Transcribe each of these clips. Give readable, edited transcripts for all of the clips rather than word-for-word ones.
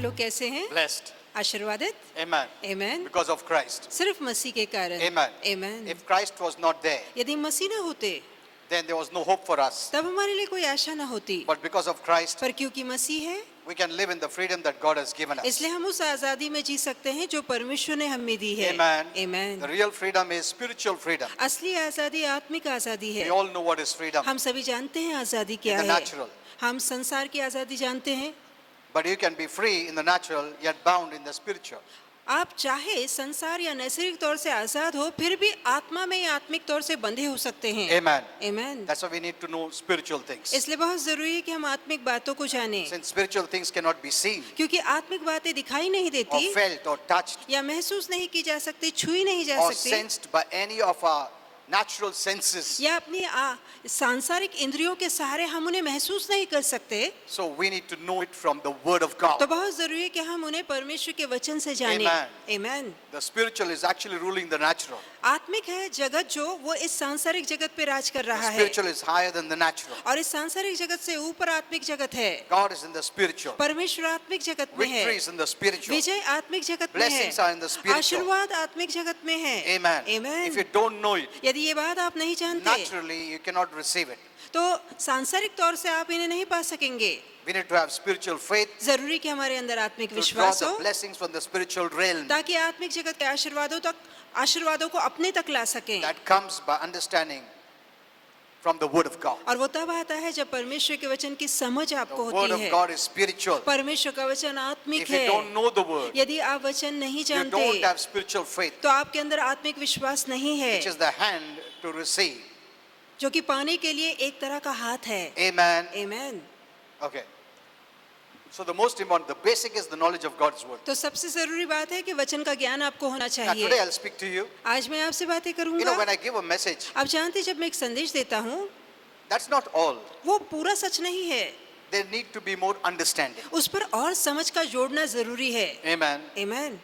लोग कैसे हैं? Blessed. आशीर्वादित? Amen. Amen. Because of Christ. सिर्फ मसीह के कारण। Amen. Amen. If Christ was not there, यदि मसीह न होते then there was no hope for us. तब हमारे लिए कोई आशा न होती, But because of Christ, पर क्योंकि मसीह है we can live in the freedom that God has given us. इसलिए हम उस आजादी में जी सकते हैं जो परमेश्वर ने हमें दी है। Amen. Amen. The real freedom is spiritual freedom. असली आजादी आत्मिक आजादी We है। all know what is freedom. हम सभी जानते हैं आजादी क्या In the है। natural. हम संसार की आजादी जानते हैं। But you can be free in the natural, yet bound in the spiritual. आप चाहे संसार या नैसर्गिक तौर से आजाद हो, फिर भी आत्मा में या आत्मिक तौर से बंधे हो सकते हैं। Amen. Amen. That's why we need to know spiritual things. इसलिए बहुत जरूरी है कि हम आत्मिक बातों को जानें, Since spiritual things cannot be seen क्योंकि आत्मिक बातें दिखाई नहीं or देती felt or touched या महसूस नहीं की जा सकती, छुई नहीं जा or सकती, sensed by any of our natural senses. या अपनी सांसारिक इंद्रियों के सहारे हम उन्हें महसूस नहीं कर सकते, So we need to know it from the Word of God. तो बहुत जरूरी है कि हम उन्हें परमेश्वर के वचन से जानें। Amen. Amen. The spiritual is actually ruling the natural. आत्मिक है जगत जो वो इस सांसारिक जगत पे राज कर The रहा है, spiritual is higher than the natural. और इस सांसारिक जगत से ऊपर आत्मिक जगत है। God is in the spiritual. परमेश्वर आत्मिक जगत में है, Victory is in the spiritual. विजय आत्मिक जगत में है, Blessings are in the spiritual. आशीर्वाद आत्मिक जगत में है। Amen. Amen. If you don't know it, यदि ये बात आप नहीं जानते naturally you cannot receive it. तो सांसारिक तौर से आप इन्हें नहीं पा सकेंगे। We need to have spiritual faith जरूरी कि हमारे अंदर आत्मिक to draw विश्वास the हो, blessings from the spiritual realm ताकि आत्मिक जगत के आशीर्वादों को अपने तक ला सकें। that comes by understanding from the Word of God. और वो तब आता है जब परमेश्वर के वचन की समझ The आपको Word होती of है। God is spiritual. परमेश्वर का वचन आत्मिक If you है। don't know the Word, यदि आप वचन नहीं you जानते don't have spiritual faith, तो आपके अंदर आत्मिक विश्वास नहीं है, which is the hand to receive. जो कि पाने के लिए एक तरह का हाथ है। Amen. Amen. Okay. So the most important, the basic is the knowledge of God's Word. तो सबसे जरूरी बात है कि वचन का ज्ञान आपको होना Now चाहिए। today I'll speak to you. आज मैं आपसे बातें You know, करूंगा। when I give a message, आप जानते हैं जब मैं एक संदेश देता हूँ that's not all. वो पूरा सच नहीं है, There need to be more understanding. उस पर और समझ का जोड़ना जरूरी है। Amen. Amen.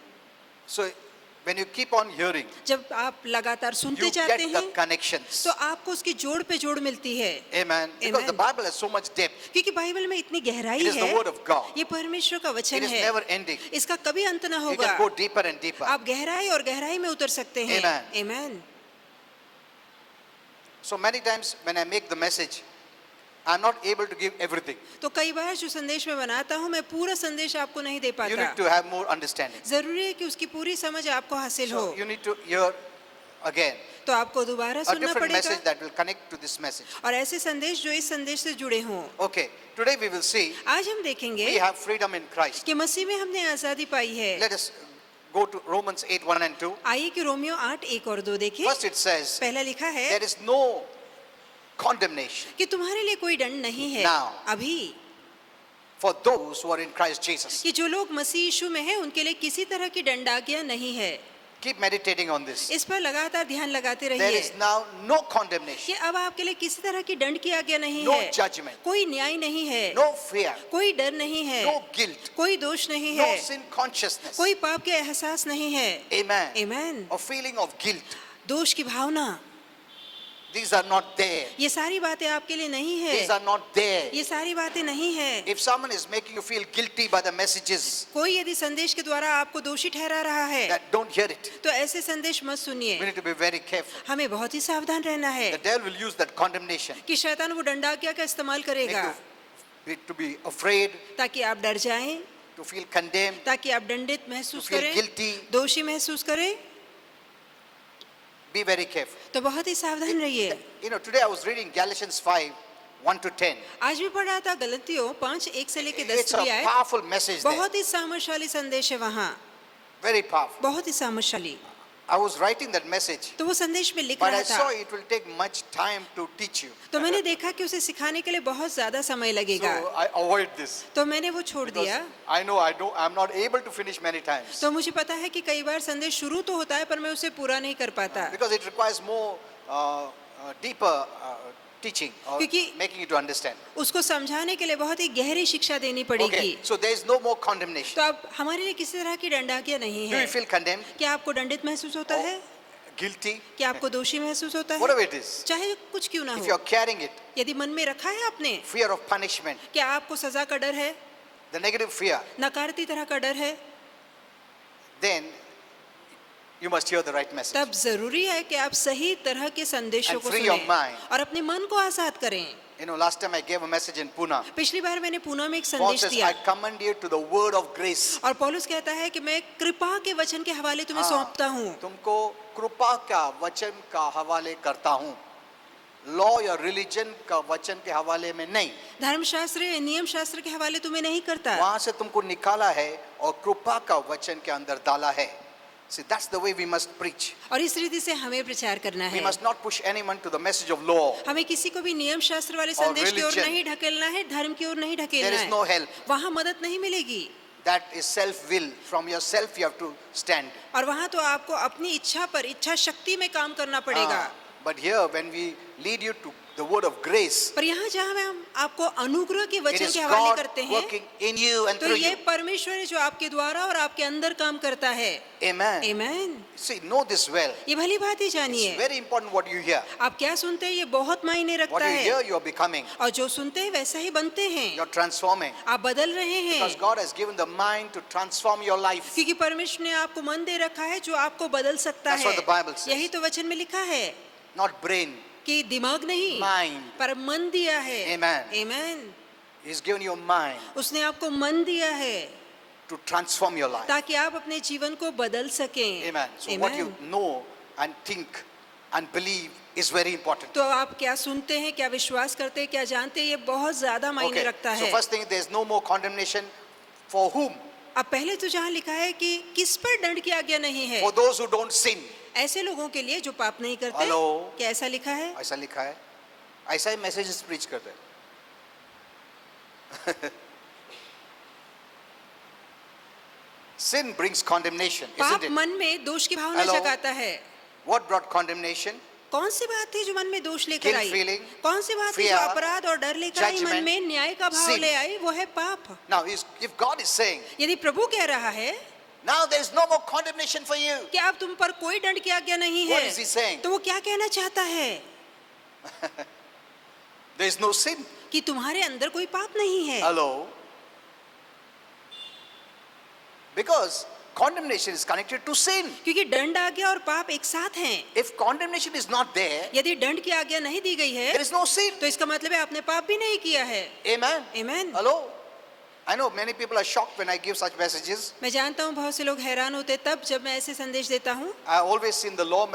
So when you keep on hearing, जब आप लगातार सुनते you जाते get the हैं connections. तो आपको उसकी जोड़ पे जोड़ मिलती है, Amen. Because the Amen. Bible has so much depth. क्योंकि बाइबल में इतनी गहराई It is the है। Word of God. ये परमेश्वर का It वचन is है, never ending. इसका कभी अंत ना You होगा। can go deeper and deeper. आप गहराई और गहराई में उतर सकते हैं। Amen. Amen. So many times when I make the message, I'm not able to give everything. तो कई बार जो संदेश मैं बनाता हूँ मैं पूरा संदेश आपको नहीं दे You पाता। need to have more understanding. जरूरी है कि उसकी पूरी समझ आपको हासिल हो, So you need to hear again तो आपको दोबारा a सुनना different message पड़ेगा that will connect to this message. और ऐसे संदेश जो इस संदेश से जुड़े हों। Okay, today we will see आज हम देखेंगे we have freedom in Christ. कि मसीह में हमने आजादी पाई है। Let us go to Romans 8:1 and 2. आइए कि रोमियो 8:1 और 2 देखें। First it says, पहला लिखा है there is no condemnation कि तुम्हारे लिए कोई दंड नहीं है Now. अभी, for those who are in Christ Jesus. कि जो लोग मसीह यीशु में हैं उनके लिए किसी तरह की दंडाज्ञा नहीं है। Keep meditating on this. इस पर लगातार ध्यान लगाते There रहिए is now no कि condemnation, अब आपके लिए किसी तरह की दंड की आज्ञा नहीं no है, judgment, कोई न्याय नहीं है, no fear, कोई डर नहीं है, no guilt, कोई दोष नहीं no है, sin consciousness. कोई पाप के एहसास नहीं है। Amen. Amen. A feeling of guilt. दोष की भावना, These are not there. ये सारी बातें आपके लिए नहीं These है, are not there. ये सारी बातें नहीं है। If someone is making you feel guilty by the messages, कोई यदि संदेश के द्वारा आपको दोषी ठहरा रहा है that don't hear it. तो ऐसे संदेश मत We सुनिए। need to be very careful. हमें बहुत ही सावधान रहना है The devil will use that condemnation कि शैतान वो दंडाज्ञा का इस्तेमाल make करेगा you to be afraid, ताकि आप डर जाएं, to feel condemned, ताकि आप दंडित महसूस to feel करें, guilty. दोषी महसूस करें। Be very careful. तो बहुत ही सावधान रहिए। You know, today I was reading Galatians 5:1 to 10. आज भी पढ़ा था गलतियों 5:1 से लेके 10 It's a भी आए। powerful message there. बहुत ही सामर्थ्यशाली संदेश है वहाँ, Very powerful. बहुत ही सामर्थ्यशाली। I was writing that message, तो वो संदेश में लिख but रहा I saw था, it will take much time to teach you. तो मैंने देखा कि उसे सिखाने के लिए बहुत ज्यादा समय लगेगा, So I avoid this. तो मैंने वो छोड़ Because दिया। I know I'm not able to finish many times. तो मुझे पता है कि कई बार संदेश शुरू तो होता है पर मैं उसे पूरा नहीं कर पाता, Because it requires more deeper teaching or क्योंकि- making you to understand. उसको समझाने के लिए बहुत ही गहरी शिक्षा देनी Okay, पड़ेगी। so there is no more condemnation. तो अब हमारे लिए किसी तरह की दंडाज्ञा नहीं Do है। you feel condemned, क्या आपको दंडित महसूस होता है? guilty, क्या आपको दोषी महसूस होता है? whatever it is? चाहे कुछ क्यों ना If हो, you are carrying it, यदि मन में रखा है आपने, fear of punishment, क्या आपको सजा का डर है? the negative fear, नकारात्मक तरह का डर है, then you must hear the right message. तब जरूरी है कि आप सही तरह के संदेशों And को free your सुनें mind. और अपने मन को आजाद करें। You know, last time I gave a message in Pune. पिछली बार मैंने पूना में एक Paul संदेश says, दिया I commend you to the word of grace. और पौलुस कहता है कि मैं कृपा के वचन के हवाले तुम्हें हाँ, सौंपता हूँ। तुमको कृपा का वचन का हवाले करता हूँ, लॉ या रिलीजन का वचन के हवाले में नहीं। धर्मशास्त्र या नियम शास्त्र के हवाले तुम्हें नहीं करता, वहां से तुमको निकाला है और कृपा का वचन के अंदर डाला है। See, that's the way we must preach. और इस रीति से हमें प्रचार करना We है। must not push anyone to the message of law. हमें किसी को भी नियम शास्त्र वाले संदेश की ओर religion. नहीं ढकेलना है, धर्म की ओर नहीं There ढकेलना is है। no help. वहाँ मदद नहीं मिलेगी That is self-will. From yourself you have to stand. और वहाँ तो आपको अपनी इच्छा पर, इच्छा शक्ति में काम करना पड़ेगा। But here, when we lead you to the word of grace, पर यहाँ जहाँ हम आपको अनुग्रह के it वचन is के हवाले God करते हैं, working in you and तो through ये you. परमेश्वर है जो आपके द्वारा और आपके अंदर काम करता है। Amen. आमीन। See, know this well. ये भली बात ही It's जानिए, very important what you hear. आप क्या सुनते हैं ये बहुत मायने What रखता you है hear, you are becoming. और जो सुनते हैं वैसा ही बनते हैं, You're transforming. आप बदल रहे हैं Because God has given the mind to transform your life. क्योंकि परमेश्वर ने आपको मन दे रखा है जो आपको बदल सकता That's है। what the Bible says. यही तो वचन में लिखा है Not brain. कि दिमाग नहीं Mind. पर मन दिया है। Amen. आमीन। He's given you a mind उसने आपको मन दिया है to transform your life. ताकि आप अपने जीवन को बदल सकें। Amen. So what you know and think and believe is very important. तो आप क्या सुनते हैं, क्या विश्वास करते हैं, क्या जानते हैं, ये बहुत ज्यादा मायने Okay. रखता So है। first thing, there is no more condemnation for whom? अब पहले तो जहाँ लिखा है कि किस पर दंड की आज्ञा नहीं है, For those who don't sin. ऐसे लोगों के लिए जो पाप नहीं करते। Hello? क्या ऐसा लिखा है? ऐसा लिखा है, ऐसा ही मैसेजेस प्रीच करते हैं। Sin brings condemnation, पाप isn't it? मन में दोष की भावना Hello? जगाता है। What brought condemnation? कौन सी बात थी जो मन में दोष लेकर Guilt आई? feeling, कौन सी बात थी जो fear, अपराध और डर लेकर आई? मन judgment, में न्याय का भाव sin. ले आई, वो है पाप। Now, if God is saying, यदि प्रभु कह रहा है now there is no more condemnation for you, कि अब तुम पर कोई दंड की आज्ञा नहीं what है, is He saying? तो वो क्या कहना चाहता है? There is no sin. कि तुम्हारे अंदर कोई पाप नहीं है। Hello? Because condemnation is connected to sin. क्योंकि दंड आज्ञा और पाप एक साथ हैं। If condemnation is not there, यदि दंड की आज्ञा नहीं दी गई है there is no sin. तो इसका मतलब है आपने पाप भी नहीं किया है। Amen. Amen. Hello? I know many people are shocked when I give such messages. मैं जानता हूँ बहुत से लोग हैरान होते तब जब मैं ऐसे संदेश देता हूँ। I always seen the law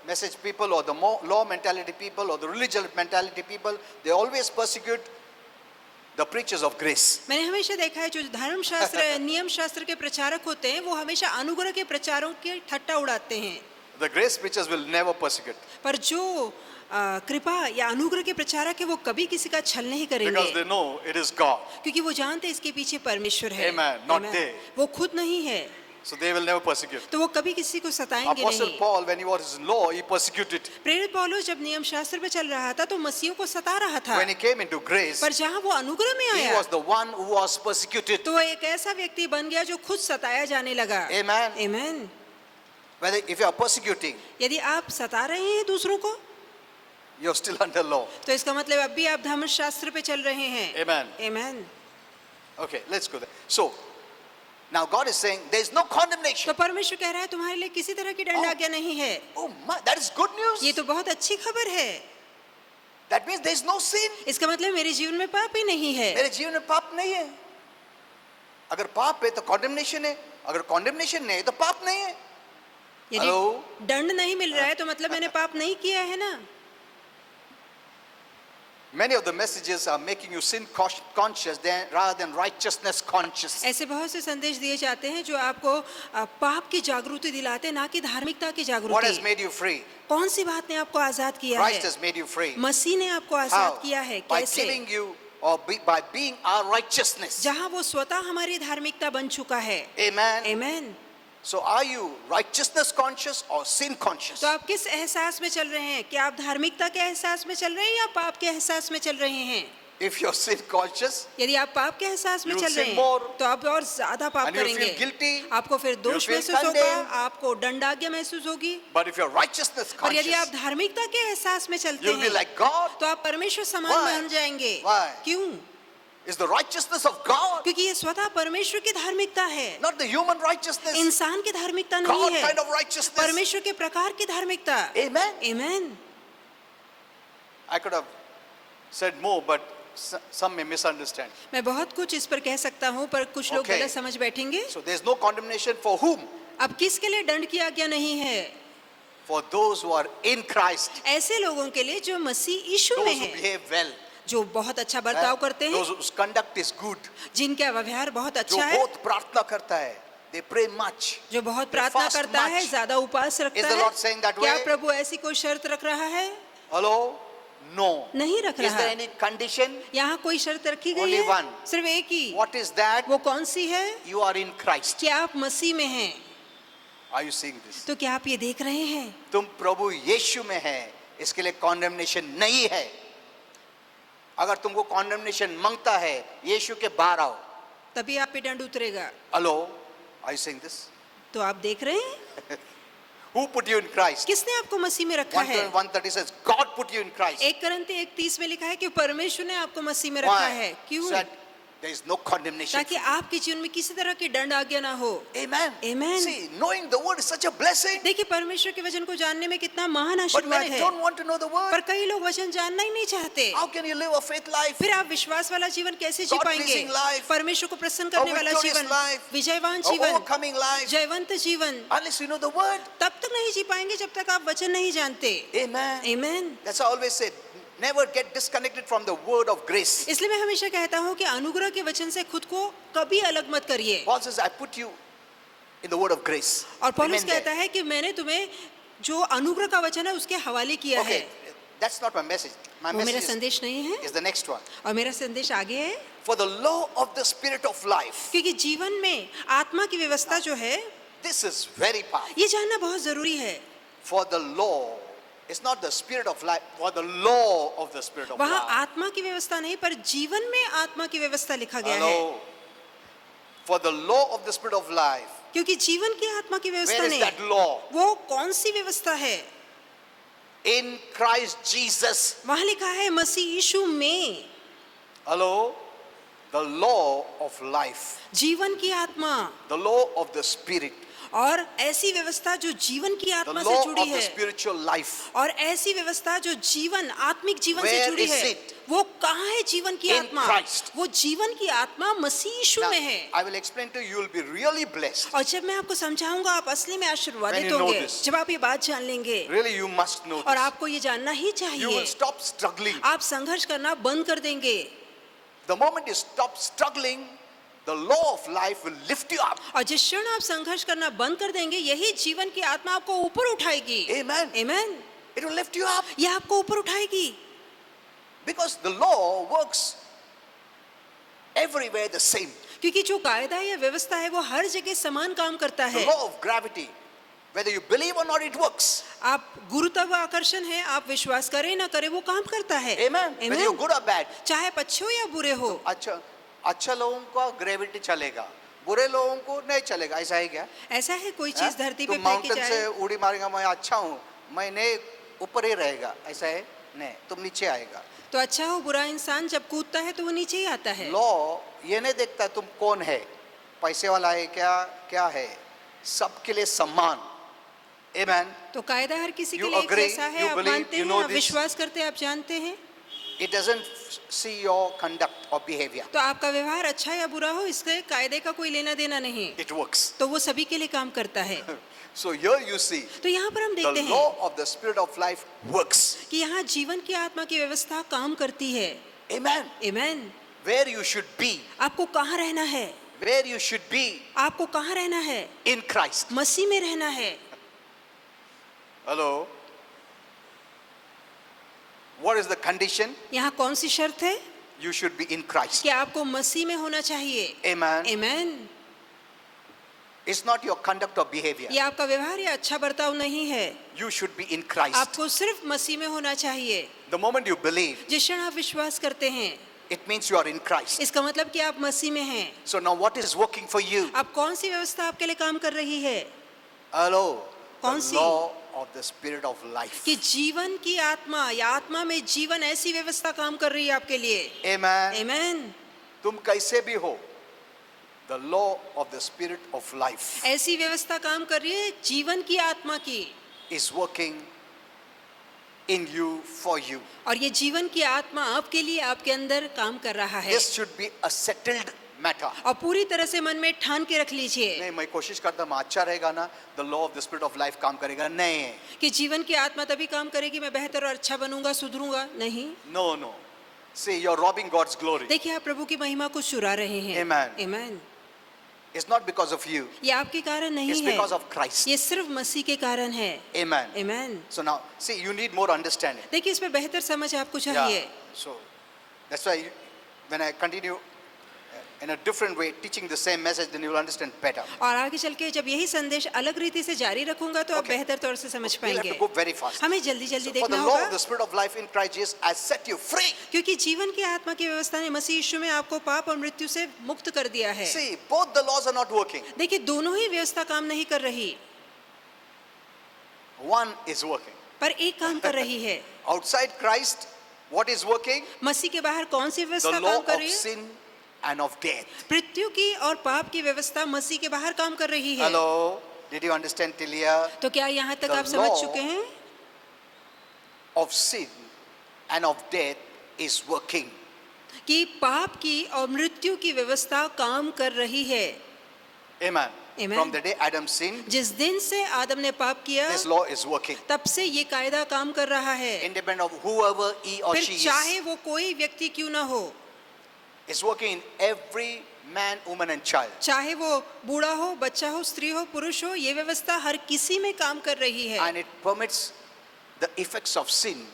message people or the law mentality people or the religious mentality people, they always persecute the preachers of grace. मैंने हमेशा देखा है जो धर्म शास्त्र नियम शास्त्र के प्रचारक होते हैं वो हमेशा अनुग्रह के प्रचारों की ठट्टा उड़ाते हैं, The grace preachers will never persecute पर जो कृपा या अनुग्रह के प्रचारक है वो कभी किसी का छल नहीं because करेंगे they know it is God. क्योंकि वो जानते हैं इसके पीछे परमेश्वर है। Amen, not Amen. they. वो खुद नहीं है So they will never persecute. तो वो कभी किसी को सताएंगे Apostle नहीं। Paul, when he was in law, he persecuted. प्रेरित पौलुस जब नियम शास्त्र पे चल रहा था तो मसीहों को सता रहा था, When he came into grace, पर जहाँ वो अनुग्रह में he आया was the one who was persecuted. तो वो एक ऐसा व्यक्ति बन गया जो खुद सताया जाने लगा। Amen. आमीन। Whether if you are persecuting, यदि आप सता रहे हैं दूसरों को you're still under law. तो इसका मतलब अब भी आप धर्म शास्त्र पे चल रहे हैं। Amen. आमीन। Okay, let's go there. So, now God is saying there is no condemnation. तो परमेश्वर कह रहा है तुम्हारे लिए किसी तरह की दंड Oh. आज्ञा नहीं है। Oh my, that is good news. ये तो बहुत अच्छी खबर है। That means there is no sin. इसका मतलब मेरे जीवन में पाप ही नहीं है। मेरे जीवन में पाप नहीं है। अगर पाप है तो condemnation है, अगर condemnation नहीं है तो पाप नहीं है। यदि Hello? दंड नहीं मिल रहा है तो मतलब मैंने पाप नहीं किया है ना। Many of the messages are making you sin conscious rather than righteousness conscious. ऐसे बहुत से संदेश दिए जाते हैं जो आपको पाप की जागृति दिलाते हैं, ना कि धार्मिकता की What has जागृति। made you free? कौन सी बात ने आपको आजाद किया Christ है? has made you free. मसीह ने आपको How? आजाद किया है। By कैसे? giving you or by being our righteousness. जहाँ वो स्वतः हमारी धार्मिकता बन चुका है। Amen. आमीन। So are you righteousness conscious or sin conscious? तो आप किस एहसास में चल रहे हैं? क्या आप धार्मिकता के एहसास में चल रहे हैं या पाप के एहसास में चल रहे हैं? If you're sin conscious यदि आप पाप के एहसास में You चल sin रहे more. हैं तो आप और ज्यादा पाप and you करेंगे। feel guilty, आपको फिर दोष feel महसूस होगा, condemned. आपको दंडाज्ञा महसूस होगी। but if you're righteousness और यदि आप conscious, धार्मिकता के एहसास में चलते you'll be हैं like God. तो आप परमेश्वर समान Why? बन जाएंगे। Why? क्यों? It's the righteousness of God क्योंकि ये स्वतः परमेश्वर की धार्मिकता है, not the human righteousness. इंसान की धार्मिकता नहीं God है, kind of righteousness. परमेश्वर के प्रकार की धार्मिकता। Amen. आमीन। I could have said more, but some may misunderstand. मैं बहुत कुछ इस पर कह सकता हूँ, पर कुछ लोग Okay. गलत समझ बैठेंगे। So there's no condemnation for whom? अब किसके लिए दंड की आज्ञा नहीं है? For those who are in Christ, ऐसे लोगों के लिए जो मसीह यीशु में those who हैं, behave well, जो बहुत अच्छा बर्ताव करते हैं, those whose conduct is good, जिनका व्यवहार बहुत जो अच्छा है, बहुत प्रार्थना करता है, they pray much. जो बहुत they प्रार्थना fast करता है, much. ज्यादा उपवास रखता Is the है। Lord saying that क्या way? प्रभु ऐसी कोई शर्त रख रहा है? Hello? No. नहीं रख Is रहा। there any condition? यहाँ कोई शर्त रखी गई Only है? one. सिर्फ एक ही। What is that? वो कौन सी है? You are in Christ. क्या आप मसीह में हैं? Are you seeing this? तो क्या आप ये देख रहे हैं? तुम प्रभु यीशु में है, इसके लिए कॉन्डेमनेशन नहीं है। अगर तुमको कॉन्डेमनेशन मांगता है, यीशु के बाहर आओ। तभी आप पे दंड उतरेगा। Hello, are you seeing this? तो आप देख रहे हैं? Who put you in Christ? किसने आपको मसीह में रखा है? 1:30 says God put you in Christ. 1 कोरिन्थी 1:30 में लिखा है कि परमेश्वर ने आपको मसीह में रखा है। Why? क्यों? So that there is no condemnation. ताकि आपके जीवन में किसी तरह की दंड आज्ञा ना हो। Amen. Amen. See, knowing the word is such a blessing. देखिए परमेश्वर के वचन को जानने में कितना महान But आशीर्वाद many है, don't want to know the word. पर कई लोग वचन जानना ही नहीं चाहते। How can you live a faith life? फिर आप विश्वास वाला जीवन कैसे जी पाएंगे? God-pleasing life. परमेश्वर को प्रसन्न करने वाला victorious जीवन, life. विजयवान A जीवन, overcoming life. जयवंत जीवन, Unless you know the word. तब तक नहीं जी पाएंगे जब तक आप वचन नहीं जानते। Amen. आमीन। That's why I always say, never get disconnected from the word of grace. इसलिए मैं हमेशा कहता हूँ कि अनुग्रह के वचन से खुद को कभी अलग मत करिए। Paul says, I put you in the word of grace. और पौलुस Remain there. कहता है कि मैंने तुम्हें जो अनुग्रह का वचन है उसके हवाले किया है। Okay, that's not my message. My वो मेरा message संदेश नहीं है, is the next one. और मेरा संदेश आगे है। For the law of the spirit of life. क्योंकि जीवन में आत्मा की व्यवस्था जो है, This is very powerful. ये जानना बहुत जरूरी है। For the law, it's not the spirit of life, for the law of the spirit of वहाँ life. आत्मा की व्यवस्था नहीं, पर जीवन में आत्मा की व्यवस्था लिखा गया है। Hello. For the law of the spirit of life. क्योंकि जीवन की आत्मा की व्यवस्था Where is नहीं, that law? वो कौन सी व्यवस्था है? In Christ Jesus. वहाँ लिखा है मसीह यीशु में। Hello. The law of life. जीवन की आत्मा, The law of the spirit. और ऐसी व्यवस्था जो जीवन की The आत्मा से law जुड़ी of the है, spiritual life. और ऐसी व्यवस्था जो जीवन आत्मिक जीवन से Where जुड़ी is है, it? वो कहाँ है? जीवन की In आत्मा, Christ. वो जीवन की आत्मा मसीह यीशु Now, में है। I will explain to you, you will be really blessed. और जब मैं आपको समझाऊंगा आप असली में When आशीर्वादित you know होंगे, this. जब आप ये बात जान लेंगे। Really, you must know और this. आपको ये जानना ही You चाहिए। will stop struggling. आप संघर्ष करना बंद कर देंगे, The moment you stop struggling, the law of life will lift you up. और जिस क्षण आप संघर्ष करना बंद कर देंगे, यही जीवन की आत्मा आपको ऊपर उठाएगी। Amen. आमीन। It will lift you up ये आपको ऊपर उठाएगी, because the law works everywhere the same. क्योंकि जो कायदा या व्यवस्था है वो हर जगह समान काम करता The है। law of gravity, whether you believe or not, it works. आप गुरुत्वाकर्षण है, आप विश्वास करें ना करें, वो काम करता है। Amen. Whether you're good or bad. चाहे अच्छे हो या बुरे हो। अच्छा लोगों को ग्रेविटी चलेगा, बुरे लोगों को नहीं चलेगा, ऐसा है क्या? ऐसा है कोई चीज धरती पे तुम फेंकी माउंटेन से जाए, उड़ी मारेगा, मैं अच्छा हूँ, मैं नहीं, ऊपर ही रहेगा, ऐसा है? नहीं, तुम नीचे आएगा। तो अच्छा हो बुरा इंसान जब कूदता है तो वो नीचे ही आता है। लॉ ये नहीं देखता तुम कौन है, पैसे वाला है क्या है, सबके लिए सम्मान। Amen. तो कायदा हर किसी के You लिए agree? कैसा है, You आप believe? मानते You हैं, know आप this? विश्वास करते हैं, आप जानते हैं। It doesn't see your conduct or behavior. तो आपका व्यवहार अच्छा या बुरा हो, इसके कायदे का कोई लेना देना नहीं, It works. तो वो सभी के लिए काम करता है। So here you see तो यहाँ पर हम the देखते हैं law of the spirit of life works. कि यहाँ जीवन की आत्मा की व्यवस्था काम करती है। Amen. आमीन। Where you should be, आपको कहाँ रहना है? where you should be आपको कहाँ रहना है? in Christ. मसीह में रहना है। Hello. What is the condition? यहाँ कौन सी शर्त है? You should be in Christ. कि आपको मसीह में होना चाहिए। Amen. आमीन। It's not your conduct or behavior. ये आपका व्यवहार या अच्छा बर्ताव नहीं है, You should be in Christ. आपको सिर्फ मसीह में होना चाहिए। The moment you believe, जिस क्षण आप विश्वास करते हैं, it means you are in Christ. इसका मतलब कि आप मसीह में हैं। So now what is working for you? अब कौन सी व्यवस्था आपके लिए काम कर रही है? Hello. कौन The C? law of the spirit of life. कि जीवन की आत्मा या आत्मा में जीवन ऐसी व्यवस्था काम कर रही है आपके लिए। Amen. आमीन। तुम कैसे भी हो, The law of the spirit of life ऐसी व्यवस्था काम कर रही है जीवन की आत्मा की, is working in you for you. और ये जीवन की आत्मा आपके लिए आपके अंदर काम कर रहा है। This should be a settled matter. और पूरी तरह से मन में ठान के रख लीजिए नहीं, मैं कोशिश करता हूँ अच्छा रहेगा ना, the law of the spirit of life काम करेगा, नहीं, कि जीवन की आत्मा तभी काम करेगी, मैं बेहतर और अच्छा बनूंगा, सुधरूंगा, नहीं। no, no. See, you're robbing God's glory. देखिए आप प्रभु की महिमा को चुरा रहे हैं। Amen. Amen. It's not because of you. ये आपके कारण नहीं It's है, because of Christ. ये सिर्फ मसीह के कारण है। Amen. Amen. So now, see, you need more understanding. देखिए इसमें बेहतर समझ आपको चाहिए। So that's why when I continue in a different way teaching the same message, then you will understand better. और आगे चल के जब यही संदेश अलग रीति से जारी रखूंगा तो आप Okay. बेहतर तौर से समझ We'll have पाएंगे। to go very fast. हमें जल्दी जल्दी So for the देखना law of होगा, the spirit of life in Christ Jesus has set you free. क्योंकि जीवन की आत्मा की व्यवस्था ने मसीह यीशु में आपको पाप और मृत्यु से मुक्त कर दिया है। See, both the laws are not working. देखिए दोनों ही व्यवस्था काम नहीं कर रही, One is working. पर एक काम कर रही है। Outside Christ, what is working? मसीह के बाहर कौन सी The व्यवस्था law काम कर of रही है? sin and of death. मृत्यु की और पाप की व्यवस्था मसीह के बाहर काम कर रही है। Hello, did you understand till here? तो क्या यहाँ तक The आप समझ law चुके हैं Of sin and of death is working. कि पाप की और मृत्यु की व्यवस्था काम कर रही है। Amen. Amen. From the day Adam sinned, जिस दिन से आदम ने पाप किया this law is working. तब से ये कायदा काम कर रहा है। Independent of whoever he or फिर she चाहे is, वो कोई व्यक्ति क्यों ना हो, it's working in every man, woman and child. चाहे वो बूढ़ा हो, बच्चा हो, स्त्री हो, पुरुष हो, ये व्यवस्था हर किसी में काम कर रही है। And it permits the effects of sin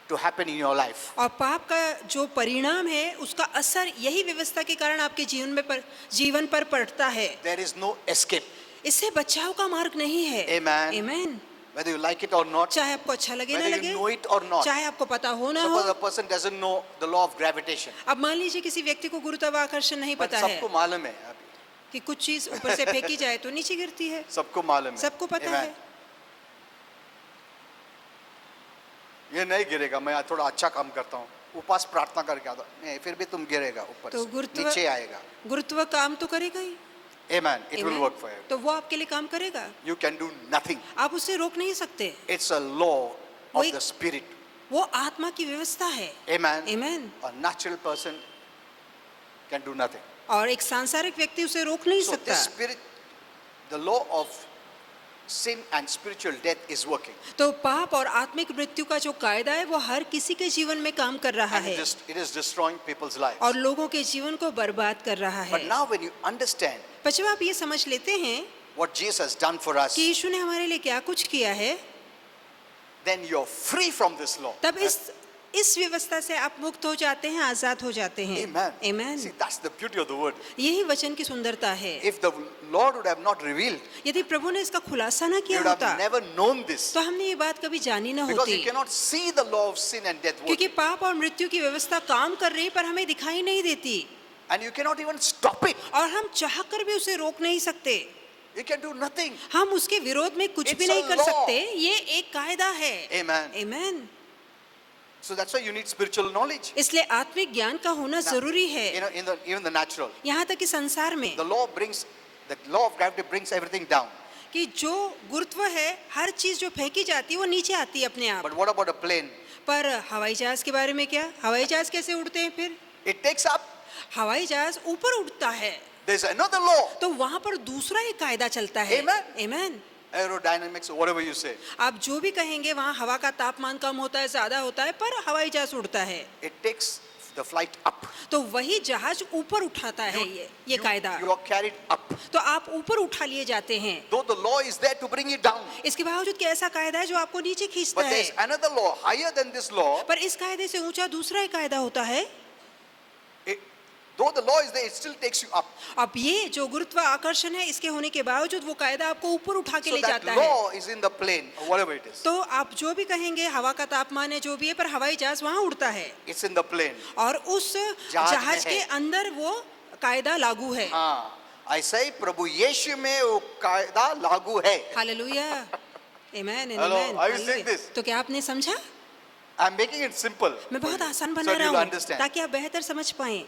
to happen in your life. और पाप का जो परिणाम है उसका असर यही व्यवस्था के कारण आपके जीवन पर पड़ता है। There is no escape. इससे बचाव का मार्ग नहीं है। Amen. Amen. Whether you like it or not, चाहे आपको अच्छा लगे ना whether लगे, you know it or not. चाहे आपको पता हो ना हो। Suppose a person doesn't know the law of gravitation. अब मान लीजिए किसी व्यक्ति को गुरुत्वाकर्षण नहीं But पता है सबको मालूम है अभी. कि कुछ चीज ऊपर से फेंकी जाए तो नीचे गिरती है, सबको मालूम है. सबको पता Amen. है। ये नहीं गिरेगा, मैं थोड़ा अच्छा काम करता हूँ, उपास प्रार्थना करके आता हूँ, नहीं फिर भी तुम गिरेगा ऊपर तो से, नीचे आएगा. गुरुत्व काम तो करेगा ही। Amen. It will Amen. work for you. तो वो आपके लिए काम करेगा, You can do nothing. आप उसे रोक नहीं सकते। It's a law of वही- the spirit. वो आत्मा की व्यवस्था है। Amen. Amen. A natural person can do nothing. और एक सांसारिक व्यक्ति उसे रोक नहीं So सकता। this spirit, the law of sin and spiritual death is working. तो पाप और आत्मिक मृत्यु का जो कायदा है वो हर किसी के जीवन में काम कर रहा And है it is destroying people's lives. और लोगों के जीवन को बर्बाद कर रहा But है। now when you understand पर जब आप ये समझ लेते हैं what Jesus has done for us, कि यीशु ने हमारे लिए क्या कुछ किया है, then you're free from this law. तब इस व्यवस्था से आप मुक्त हो जाते हैं, आजाद हो जाते हैं। Amen. Amen. See, that's the beauty of the word. यही वचन की सुंदरता है। If the Lord would have not revealed, यदि प्रभु ने इसका खुलासा ना you किया would have होता never known this. तो हमने ये बात कभी जानी ना Because होती, you cannot see the law of sin and death क्योंकि working. पाप और मृत्यु की व्यवस्था काम कर रही पर हमें दिखाई नहीं देती And you cannot even stop it. और हम चाहकर भी उसे रोक नहीं सकते। You can do nothing. हम उसके विरोध में कुछ भी It's नहीं a कर law. सकते, ये एक कायदा है। Amen. Amen. So that's why you need spiritual knowledge. इसलिए आत्मिक ज्ञान का होना Now, जरूरी You है। know, even the natural, यहाँ तक कि संसार में the law of gravity brings everything down. कि जो गुरुत्व है हर चीज जो फेंकी जाती है वो नीचे आती है अपने आप। But what about a plane? पर हवाई जहाज के बारे में क्या? हवाई जहाज कैसे उड़ते हैं फिर? It takes up. हवाई जहाज ऊपर उड़ता है There's another law. तो वहां पर दूसरा एक कायदा चलता है। Amen. Amen. Aerodynamics, whatever you say. आप जो भी कहेंगे वहाँ हवा का तापमान कम होता है, ज्यादा होता है, पर हवाई जहाज उड़ता है It takes the flight up. तो वही जहाज ऊपर उठाता है। ये कायदा, You are carried up. तो आप ऊपर उठा लिए जाते हैं। Though the law is there to bring you down. इसके बावजूद कि ऐसा कायदा है जो आपको नीचे खींचता But है, there's another law higher than this law. पर इस कायदे से ऊंचा दूसरा एक कायदा होता है। Though the law is there, it still takes you up. अब ये जो गुरुत्व आकर्षण है इसके होने के बावजूद वो कायदा आपको ऊपर उठा के So ले that जाता है। law is in the plane, or whatever it is. तो आप जो भी कहेंगे हवा का तापमान है जो भी है, पर हवाई जहाज वहाँ उड़ता है It's in the plane. और उस जहाज में जहाज के है। अंदर वो कायदा लागू है। हाँ, ऐसा ही प्रभु यीशु में वो कायदा लागू है. Hallelujah. Amen. Hello, amen. are you seeing hallelujah. this? तो क्या आपने समझा? I'm making it simple. मैं बहुत आसान So बना that रहा you'll हूँ understand. ताकि आप बेहतर समझ पाएं।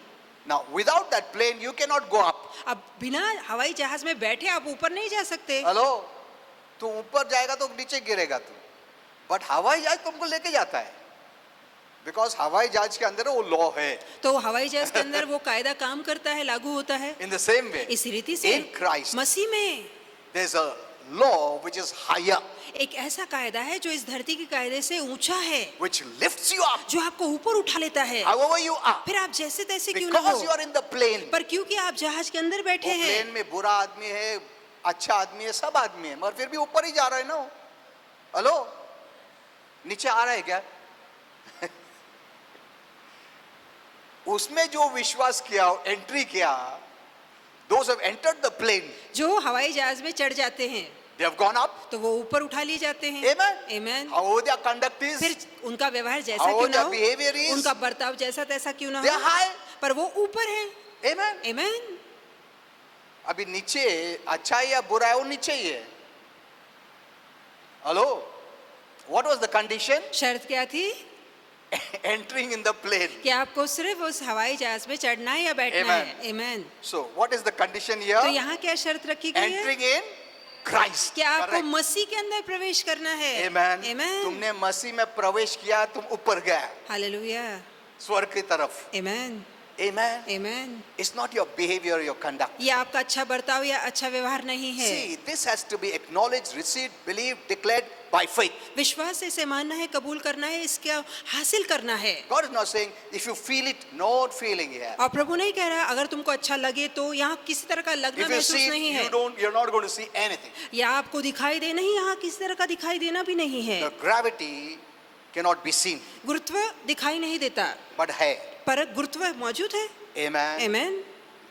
Now, without that plane, you cannot go up. अब बिना हवाई जहाज में बैठे आप ऊपर नहीं जा सकते। हेलो, तू ऊपर जाएगा तो नीचे गिरेगा तू, बट हवाई जहाज तुमको लेके जाता है, बिकॉज हवाई जहाज के अंदर वो लॉ है। तो हवाई जहाज के अंदर वो कायदा काम करता है, लागू होता है। इन द सेम वे, इसी रीति से in Christ, मसीह में there is a law which is higher, एक ऐसा कायदा है जो इस धरती के कायदे से ऊंचा है, which lifts you up, जो आपको ऊपर उठा लेता है, however you are, फिर आप जैसे तैसे क्यों ना because you हो, are in the plane. पर क्योंकि आप जहाज के अंदर बैठे वो हैं। प्लेन में बुरा आदमी है, अच्छा आदमी है, सब आदमी है, मगर फिर भी ऊपर ही जा रहा है ना। हेलो, नीचे आ रहा है क्या? उसमें जो विश्वास किया, एंट्री किया, those who have entered the plane, जो हवाई जहाज में चढ़ जाते हैं they have gone up. तो वो ऊपर उठा लिए जाते हैं। Amen. Amen. How their conduct is, फिर उनका व्यवहार जैसा how क्यों ना their हो, behavior is, उनका बर्ताव जैसा तैसा क्यों ना they are हो, high. पर वो ऊपर है। Amen. Amen. अभी नीचे अच्छा है या बुरा है, वो नीचे ही है। Hello, what was the condition? शर्त क्या थी Entering in the plane. कि आपको सिर्फ उस हवाई जहाज में चढ़ना है या बैठना Amen. है। Amen. So what is the condition here? तो यहाँ क्या शर्त रखी गई है Entering in Christ. कि आपको Correct. मसीह के अंदर प्रवेश करना है। Amen. Amen. तुमने मसीह में प्रवेश किया, तुम ऊपर गए हालेलुया। स्वर्ग की तरफ। Amen. Amen. Amen. It's not your behavior, your conduct. ये आपका अच्छा बर्ताव या अच्छा व्यवहार नहीं है। See, this has to be acknowledged, received, believed, declared by faith. विश्वास से इसे मानना है, कबूल करना है, इसका हासिल करना है। God is not saying if you feel it, no feeling here. और प्रभु नहीं कह रहा अगर तुमको अच्छा लगे तो यहाँ किसी तरह का लगना If you महसूस see नहीं it, है, you're not going to see anything. या आपको दिखाई दे नहीं, यहाँ किसी तरह का दिखाई देना भी नहीं है। The gravity cannot be seen, गुरुत्व दिखाई नहीं देता, but है. पर गुरुत्व मौजूद है। Amen. Amen.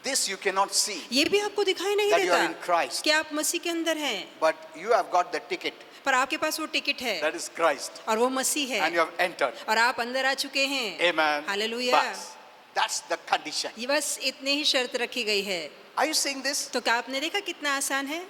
This you cannot see, ये भी आपको दिखाई नहीं that you are देता in Christ, कि आप मसीह के अंदर हैं, but you have got the ticket. पर आपके पास वो टिकट है That is Christ, और वो मसीह है and you have entered. और आप अंदर आ चुके हैं। Amen. Hallelujah. Bas. That's the condition. ये बस इतनी ही शर्त रखी गई है। Are you seeing this? तो क्या आपने देखा कितना आसान है?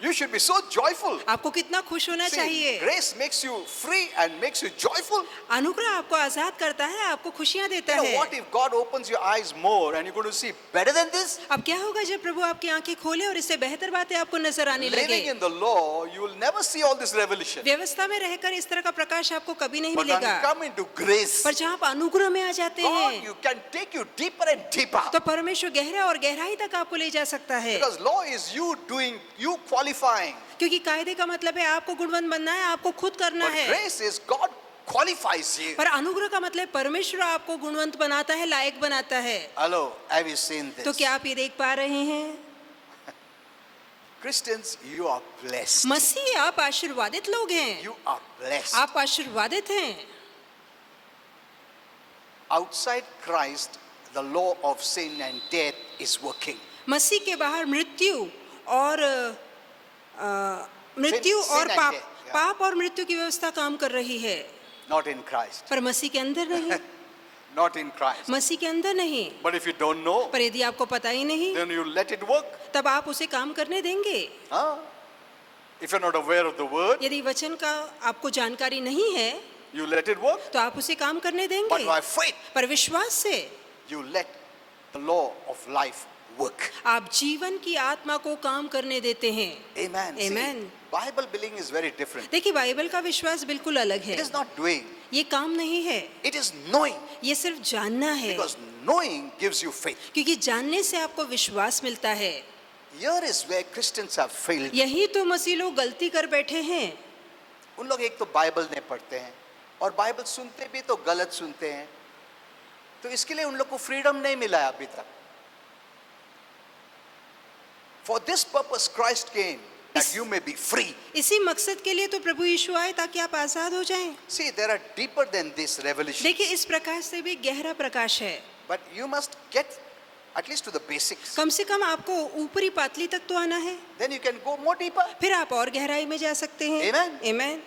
You should be so joyful. आपको कितना खुश होना See, चाहिए। grace makes you free and makes you joyful. अनुग्रह आपको आजाद करता है, आपको खुशियां देता You know, है। what if God opens your eyes more and you're going to see better than this? अब क्या होगा जब प्रभु आपकी आंखें खोले और इससे बेहतर बातें आपको नजर आने Living लगे। in the law, you will never see all this revelation. व्यवस्था में रहकर इस तरह का प्रकाश आपको कभी नहीं But when मिलेगा, you come into grace, पर जहाँ आप अनुग्रह में आ जाते God हैं you can take you deeper and deeper. तो परमेश्वर गहरा और गहराई तक आपको ले जा सकता है। Because law is you doing, you qualifying. क्योंकि कायदे का मतलब है आपको गुणवंत बनना है, आपको खुद करना But है। grace is God qualifies you. पर अनुग्रह का मतलब परमेश्वर आपको गुणवंत बनाता है, लायक बनाता है। Hello, have you seen तो this? क्या आप ये देख पा रहे हैं? Christians, you are blessed. मसीह आप आशीर्वादित लोग हैं, You are blessed. आप आशीर्वादित हैं। Outside Christ, the law of sin and death is working. मसीह के बाहर मृत्यु और मृत्यु Sin और and पाप death, yeah. पाप और मृत्यु की व्यवस्था काम कर रही है, Not in Christ. पर मसीह के अंदर नहीं। Not in Christ. मसीह के अंदर नहीं। But if you don't know, पर यदि आपको पता ही नहीं then you let it work. तब आप उसे काम करने देंगे। Huh? If you're not aware of the word, यदि वचन का आपको जानकारी नहीं है you let it work. तो आप उसे काम करने But देंगे, by faith, पर विश्वास से you let the law of life work. आप जीवन की आत्मा को काम करने देते हैं। Amen. See, Amen. Bible believing is very different. देखिए बाइबल का विश्वास बिल्कुल अलग है। It is not doing, ये काम नहीं है, it is knowing. ये सिर्फ जानना है, Because knowing gives you faith. क्योंकि जानने से आपको विश्वास मिलता है। Here is where Christians have failed. यही तो मसीह लोग गलती कर बैठे हैं। उन लोग एक तो बाइबल नहीं पढ़ते हैं और बाइबल सुनते भी तो गलत सुनते हैं, तो इसके लिए उन लोग को फ्रीडम नहीं मिला है अभी तक. For this purpose Christ came, that you may be free. इसी मकसद के लिए तो प्रभु यीशु आए ताकि आप आजाद हो जाएं। See, there are deeper than this revelation. देखिए इस प्रकाश से भी गहरा प्रकाश है। But you must get at least to the basics. कम से कम आपको ऊपरी पातली तक तो आना है, Then you can go more deeper. फिर आप और गहराई में जा सकते हैं। Amen. Amen.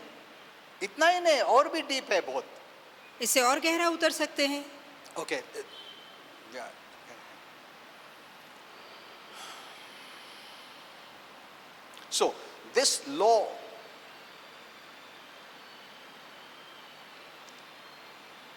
इतना ही नहीं, और भी डीप है बहुत. इससे और गहरा उतर सकते हैं। Okay. Yeah. So, this law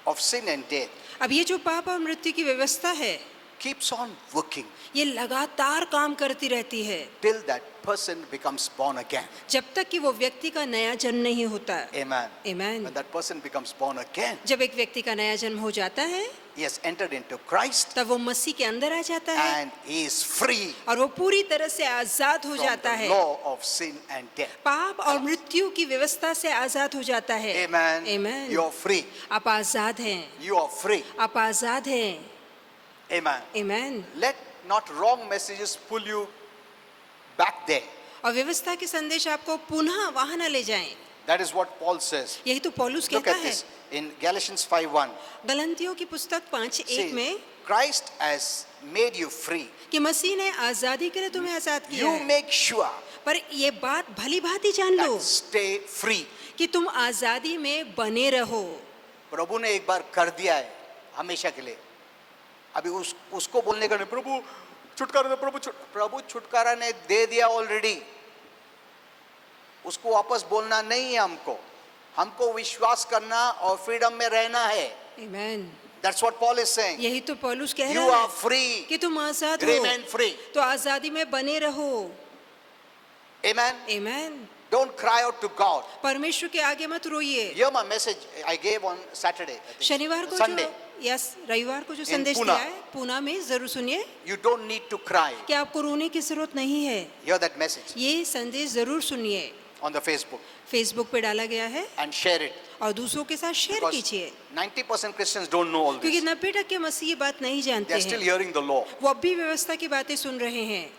of sin and death अब ये जो पाप और मृत्यु की व्यवस्था है keeps on working ये लगातार काम करती रहती है till that person becomes born again. जब तक कि वो व्यक्ति का नया जन्म नहीं होता। Amen. Amen. When that person becomes born again, जब एक व्यक्ति का नया जन्म हो जाता है he has entered into Christ तब वो मसीह के अंदर आ जाता है and he is free और वो पूरी तरह से आजाद हो from जाता the है, law of sin and death. पाप और मृत्यु की व्यवस्था से आजाद हो जाता है। Amen. Amen. You are free. आप आजाद हैं, You are free. आप आजाद हैं। Amen. Amen. Let not wrong messages pull you back there. और व्यवस्था के संदेश आपको पुनः वहां न ले जाएं। That is what Paul says. यही तो पौलुस Look कहता at है this in Galatians 5:1. गलतियों की पुस्तक 5:1 में Christ has made you free. कि मसीह ने आजादी के लिए तुम्हें आजाद किया You है। make sure पर ये बात भली भांति जान लो that stay free. कि तुम आजादी में बने रहो। प्रभु ने एक बार कर दिया है हमेशा के लिए। अभी उसको बोलने का नहीं, प्रभु छुटकारा दे, प्रभु छुटकारा ने दे दिया ऑलरेडी। उसको वापस बोलना नहीं है हमको। हमको विश्वास करना और फ्रीडम में रहना है। Amen. That's what Paul is saying. यही तो पौलुस कह You रहा are है free. कि तुम आजाद Remain हो free. तो आजादी में बने रहो। Amen. Amen. Don't cry out to God. परमेश्वर के आगे मत रोइए। Hear my message I gave on Saturday. I think. शनिवार को Sunday. जो रविवार को जो In संदेश Pune. दिया है पूना में जरूर सुनिए You don't need to cry. कि आपको रोने की जरूरत नहीं है। Hear that message ये संदेश जरूर सुनिए। on the Facebook फेसबुक पे डाला गया है and share it. और दूसरों के साथ शेयर Because कीजिए 90% Christians don't know all क्योंकि this. 90% मसीह ये बात नहीं They जानते are still हैं। hearing the law. वो अब भी व्यवस्था की बातें सुन रहे हैं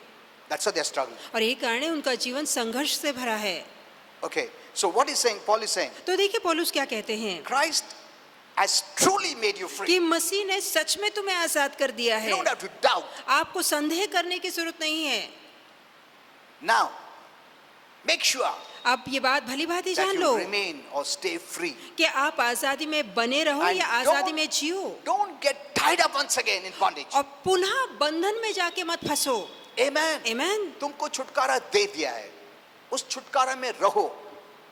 That's why they are struggling. और ये कारण है उनका जीवन संघर्ष से भरा है। Okay. So what is saying? Paul is saying, तो देखिए पौलुस क्या कहते हैं Christ has truly made you free. कि मसीह ने सच में तुम्हें आजाद कर दिया You है। don't have to doubt. आपको संदेह करने की जरूरत नहीं है। Now, make sure आप ये बात भली भांति that जान you low remain or stay free. कि आप आजादी में बने रहो And या आजादी में जियो don't get tied up once again in bondage. और पुनः बंधन में जाके मत फंसो। Amen. Amen. तुमको छुटकारा दे दिया है, उस छुटकारा में रहो,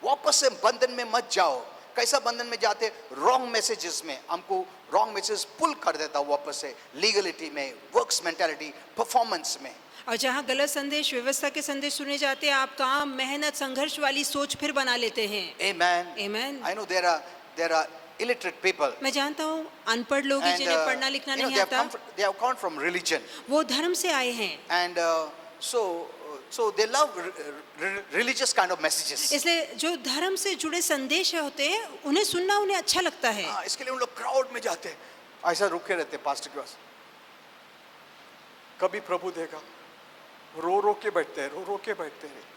वापस से बंधन में मत जाओ। कैसा बंधन में जाते? रॉन्ग मैसेजेस में हमको रॉन्ग मैसेज पुल कर देता वापस से लीगलिटी में, वर्क्स मेंटालिटी, परफॉर्मेंस में। और जहाँ गलत संदेश व्यवस्था के संदेश सुने जाते हैं आप काम मेहनत संघर्ष वाली सोच फिर बना लेते हैं। Amen. Amen. I know there are illiterate people. मैं जानता हूँ अनपढ़ लोग हैं And जिन्हें पढ़ना लिखना you know, नहीं they have आता, they have come from religion, वो धर्म से आए हैं and so they love religious kind of messages. इसलिए जो धर्म से जुड़े संदेश होते हैं उन्हें सुनना उन्हें अच्छा लगता है। हाँ, इसके लिए उन लोग क्राउड में जाते हैं, ऐसा रुके रहते हैं पास्टर के पास। कभी प्रभु देगा, रो रो के बैठते हैं, रो रो के बैठते हैं।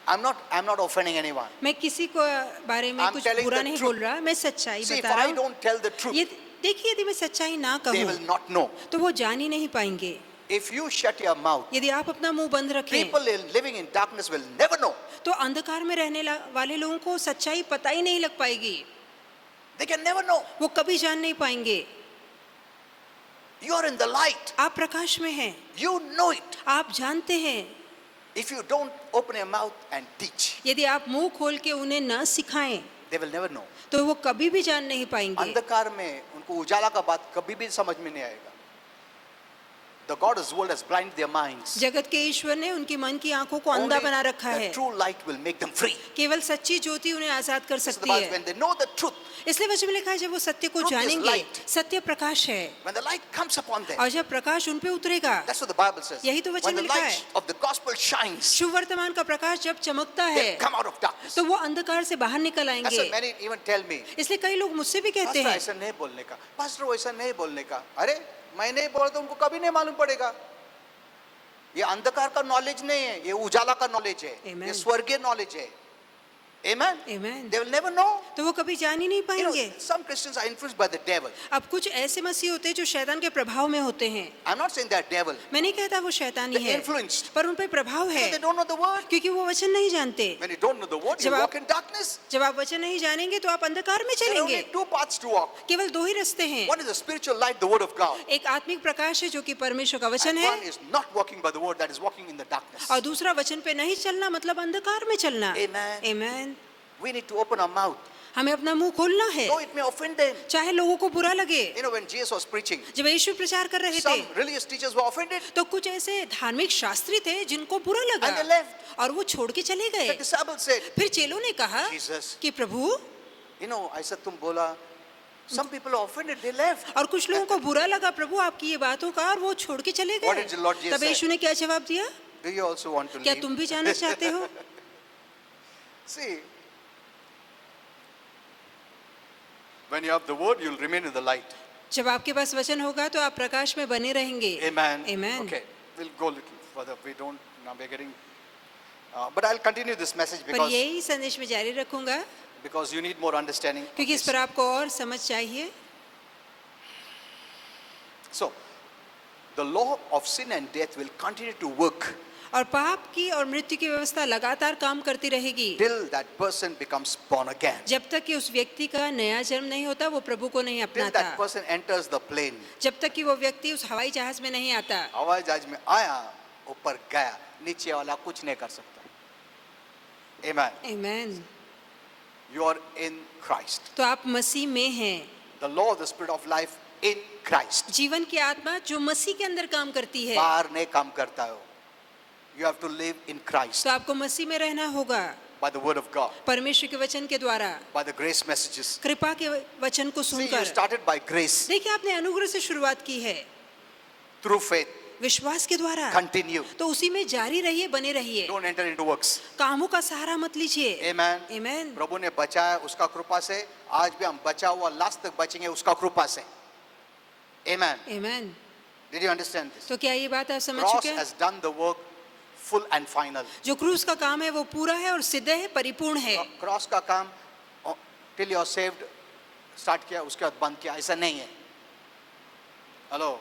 I'm not offending anyone. मैं किसी को बारे में I'm कुछ telling बुरा the नहीं truth. बोल रहा, मैं सच्चाई See, if बता रहा I हूँ। don't tell the truth, ये देखिए यदि मैं सच्चाई ना they कहूँ will not know. तो वो जान ही नहीं पाएंगे। If you shut your mouth, यदि आप अपना मुंह बंद रखें people living in darkness will never know. तो अंधकार में रहने वाले लोगों को सच्चाई पता ही नहीं लग पाएगी, They can never know. वो कभी जान नहीं पाएंगे। You are in the light. आप प्रकाश में हैं, You know it. आप जानते हैं। If you don't open your mouth and teach, यदि आप मुंह खोल के उन्हें न सिखाएं they will never know. तो वो कभी भी जान नहीं पाएंगे। अंधकार में उनको उजाला का बात कभी भी समझ में नहीं आएगा. The God of this world has blinded their minds. जगत के ईश्वर ने उनकी मन की आंखों को अंधा Only बना रखा the है। true light will make them free. केवल सच्ची ज्योति उन्हें आजाद कर So the सकती Bible, है। when they know the truth, इसलिए वचन में लिखा है जब वो सत्य को Truth is जानेंगे, light. सत्य प्रकाश है when the light comes upon them, और जब प्रकाश उन पे उतरेगा, that's what the Bible says. यही तो वचन When the में लिखा light है। of the gospel shines, शुभ वर्तमान का प्रकाश जब चमकता है they come out of darkness. तो वो अंधकार से बाहर निकल That's आएंगे। why many even tell me, इसलिए कई लोग मुझसे भी कहते पास्टर हैं ऐसा नहीं बोलने का, पास्टर वैसा नहीं बोलने का। अरे मैं नहीं बोला तो उनको कभी नहीं मालूम पड़ेगा। ये अंधकार का नॉलेज नहीं है, ये उजाला का नॉलेज है, Amen. ये स्वर्गीय नॉलेज है। Amen. Amen. They will never know. तो वो कभी जान ही नहीं You know, पाएंगे। some Christians are influenced by the devil. अब कुछ ऐसे मसीह होते हैं जो शैतान के प्रभाव में होते हैं। I'm not saying they're devil. मैं नहीं कहता वो शैतानी They're है, influenced. पर उन पे प्रभाव है They don't know the word. क्योंकि वो वचन नहीं जानते। When you don't know the word, you जब आप- walk in darkness. जब आप वचन नहीं जानेंगे तो आप अंधकार में There are चलेंगे। only two paths to walk. केवल दो ही रास्ते हैं, One is the spiritual light, the word of God. एक आत्मिक प्रकाश है जो कि परमेश्वर का वचन And है, one is not walking by the word, that is walking in the darkness. और दूसरा वचन पे नहीं चलना मतलब अंधकार में चलना। Amen. Amen. We need to open our mouth. हमें अपना मुंह खोलना है, though it may offend them. चाहे लोगों को बुरा लगे। You know, when Jesus was preaching, जब यीशु प्रचार कर रहे some थे religious teachers were offended तो कुछ ऐसे धार्मिक शास्त्री थे जिनको बुरा लगा and they left. और वो छोड़ के चले The गए। disciples said, फिर चेलों ने कहा Jesus, कि प्रभु, you know, ऐसा तुम बोला, some people are offended, they left. और कुछ लोगों को बुरा लगा प्रभु आपकी ये बातों का, और वो छोड़ के चले What गए। did the Lord Jesus तब यीशु ने क्या जवाब दिया? Do you also want to क्या leave? तुम भी जाना चाहते हो? See, when you have the word, you'll remain in the light. जब आपके पास वचन होगा तो आप प्रकाश में बने रहेंगे। Amen. Amen. Okay, we'll go a little further. We don't, now we're getting, but I'll continue this message पर because, यही संदेश में जारी रखूंगा because you need more understanding. of क्योंकि इस this. पर आपको और समझ चाहिए। So, the law of sin and death will continue to work और पाप की और मृत्यु की व्यवस्था लगातार काम करती रहेगी till that person becomes born again. जब तक कि उस व्यक्ति का नया जन्म नहीं होता, वो प्रभु को नहीं Till अपनाता, that person enters the plane. जब तक कि वो व्यक्ति उस हवाई जहाज में नहीं आता। हवाई जहाज में आया, ऊपर गया, नीचे वाला कुछ नहीं कर सकता। Amen. आमीन। You are in Christ. तो आप मसीह में हैं। The law of the spirit of life in Christ. जीवन की आत्मा जो मसीह के अंदर काम करती है, बाहर नहीं काम करता हो. You have to live in Christ तो आपको मसीह में रहना होगा by the word of God, परमेश्वर के वचन के द्वारा, by the grace messages. कृपा के वचन को See, you सुनकर। started by grace देखिए, आपने अनुग्रह से शुरुआत की है, through faith. विश्वास के द्वारा, Continue. तो उसी में जारी रहिए, बने रहिए। Don't enter into works. कामों का सहारा मत लीजिए। Amen. आमीन। प्रभु ने बचाया उसका कृपा से, आज भी हम बचा हुआ लास्ट तक बचेंगे उसका कृपा से. Amen. आमीन। Did you understand this? तो क्या ये बात आप समझ Cross चुके हैं? has done the work full and final. जो क्रूस का काम है वो पूरा है और सिद्ध है, परिपूर्ण है। क्रॉस का काम till you are saved start किया, उसके बाद बंद किया, ऐसा नहीं है. हेलो,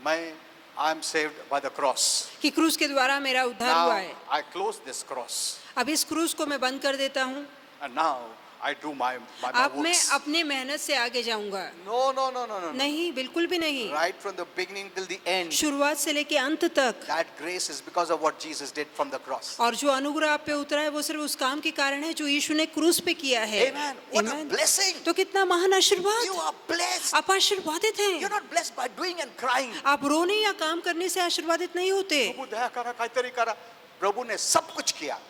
मैं I am saved by the cross. कि क्रूस के द्वारा मेरा उद्धार Now हुआ है। I close this cross अब इस क्रूस को मैं बंद कर देता हूँ, and now I do my अब मैं works. अपने मेहनत से आगे जाऊंगा। No. नहीं, बिल्कुल भी नहीं। Right from the beginning till the end, शुरुआत से लेके अंत तक, that grace is because of what Jesus did from the cross. और जो अनुग्रह आप पे उतरा है वो सिर्फ उस काम के कारण है जो यीशु ने क्रूस पे किया है। Amen. What a Amen. blessing. तो कितना महान You आशीर्वाद। are blessed. आप आशीर्वादित हैं। You're not blessed by doing and crying. आप रोने या काम करने से आशीर्वादित नहीं होते। प्रभु दया करा, काहीतरी करा. प्रभु ने सब कुछ किया,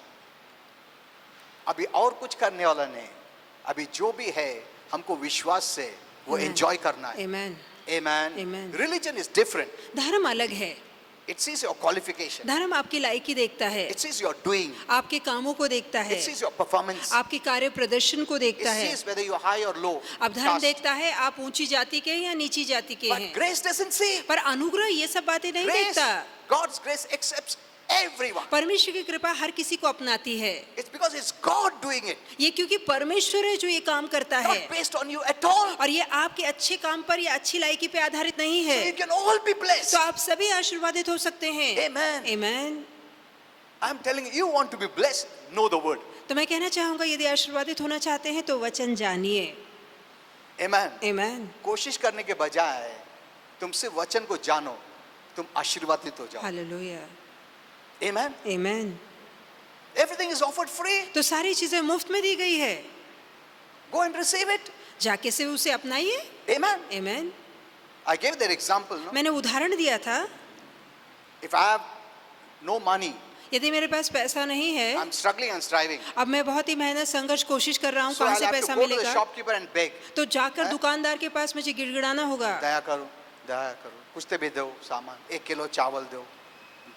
अभी और कुछ करने वाला नहीं. अभी जो भी है हमको विश्वास से वो Amen. एंजॉय करना है. आमीन। Amen. Amen. Religion is different. धर्म अलग है। It sees your qualification. धर्म आपकी लायकी देखता है, It sees your doing. आपके कामों को देखता है, It sees your performance. आपके कार्य प्रदर्शन को It देखता है। sees whether you're high or low. अब धर्म caste. देखता है आप ऊंची जाति के हैं या नीची जाति के But हैं। grace doesn't see. पर अनुग्रह ये सब बातें नहीं Grace, देखता। God's grace accepts everyone. परमेश्वर की कृपा हर किसी को अपनाती है। It's because it's God doing it, ये क्योंकि परमेश्वर है जो ये काम करता है, not based on you at all. और ये आपके अच्छे काम पर या अच्छी लायकी पे आधारित नहीं So you है। can all be blessed. तो आप सभी आशीर्वादित हो सकते हैं। Amen. आमीन। I'm telling you, you want to be blessed, know the word. तो मैं कहना चाहूंगा, यदि आशीर्वादित होना चाहते हैं तो वचन जानिए। Amen. आमीन। कोशिश करने के बजाय तुम सिर्फ वचन को जानो, तुम आशीर्वादित हो जाओ. हालेलुया। Amen. आमीन। Everything is offered free. तो सारी चीजें मुफ्त में दी गई है, Go and receive it. जाके से उसे अपनाइए। Amen. आमीन। I gave that example. No? मैंने उदाहरण दिया था, If I have no money, यदि मेरे पास पैसा नहीं है, I'm struggling and striving. अब मैं बहुत ही मेहनत संघर्ष कोशिश कर रहा हूँ, So कहाँ I'll से have to पैसा go to the मिलेगा, shopkeeper and beg. तो जाकर हैं? दुकानदार के पास मुझे गिड़गिड़ाना होगा। दया करो, कुछ तो भी दो सामान, 1 किलो चावल दो,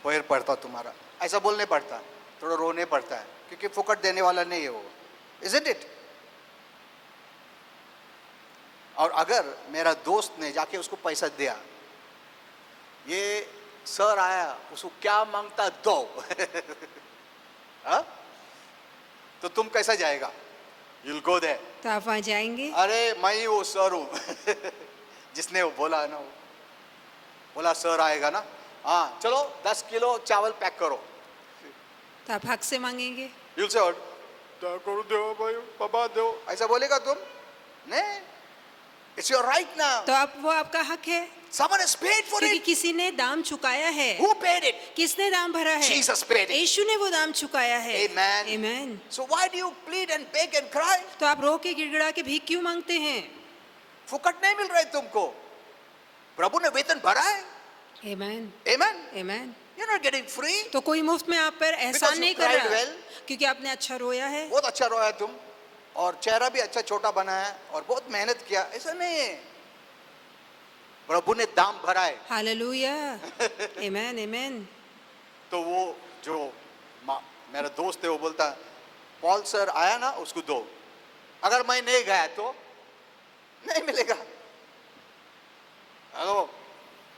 पैर पड़ता तुम्हारा, ऐसा बोलने पड़ता, थोड़ा रोने पड़ता है, क्योंकि फुकट देने वाला नहीं है वो. Isn't it? और अगर मेरा दोस्त ने जाके उसको पैसा दिया, ये सर आया, उसको क्या मांगता दो, हाँ? तो तुम कैसा जाएगा? You'll go there. तो आप वहाँ जाएंगे, अरे मैं ही वो सर हूँ जिसने वो बोला ना, वो बोला सर आएगा ना, हाँ चलो 10 किलो चावल पैक करो. तो आप हक से मांगेंगे। You'll say, दया करो दो भाई, बाबा दो, ऐसा बोलेगा तुम? नहीं. It's your right now. तो अब वो आपका हक है, Someone has paid for क्योंकि it. किसी ने दाम चुकाया है. Who paid it? किसने दाम भरा है? Jesus paid it. यीशु ने वो दाम चुकाया है. Amen. Amen. So why do you plead and beg and cry? तो आप रो के गिड़गिड़ा के भीख क्यों मांगते हैं? फुकट नहीं मिल रहा है तुमको. प्रभु ने वेतन भरा है. Amen. Amen. Amen. You're not getting free. तो कोई मुफ्त में आप पर एहसान you नहीं कर cried रहा, well. क्योंकि आपने अच्छा रोया है. बहुत अच्छा रोया तुम और चेहरा भी अच्छा छोटा बनाया और बहुत मेहनत किया. ऐसा नहीं है. प्रभु ने दाम भरा है. हालेलुया. Amen. Amen. तो वो जो मेरा दोस्त है वो बोलता पॉल सर आया ना उसको दो. अगर मैं नहीं गया तो नहीं मिलेगा.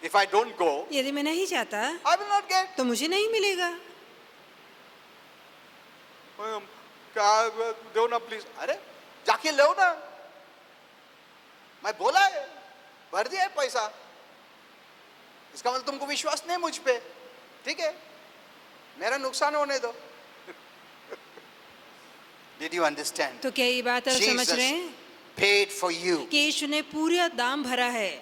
If I don't go, यदि मैं नहीं जाता I will not get. तो मुझे नहीं मिलेगा. क्या दो ना प्लीज. अरे जाके लो ना. मैं बोला है भर दिया है पैसा. इसका मतलब तुमको विश्वास नहीं मुझ पे. ठीक है मेरा नुकसान होने दो. Did you understand? तो क्या ये बात आप समझ रहे Jesus हैं paid for you कि यीशु ने पूरा दाम भरा है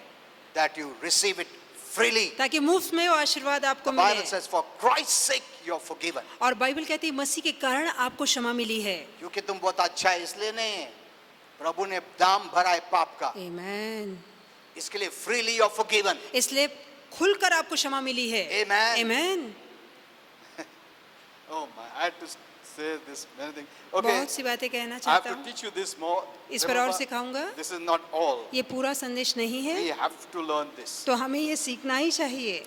that you receive it freely. ताकि मुफ्त में वो आशीर्वाद आपको The Bible मिले. says for Christ's sake you are forgiven. और बाइबल कहती है मसीह के कारण आपको क्षमा मिली है. क्योंकि तुम बहुत अच्छा है इसलिए नहीं है. प्रभु ने दाम भरा है पाप का. Amen. इसके लिए freely you are forgiven. इसलिए खुलकर आपको क्षमा मिली है. Amen. Amen. Oh my, I had to say this many things. Okay, बहुत सी बातें कहना I have चाहता to हूँ. teach you this more. इस पर और Remember, सिखाऊंगा. this is not all. ये पूरा संदेश नहीं We है, have to learn this. तो हमें ये सीखना ही चाहिए.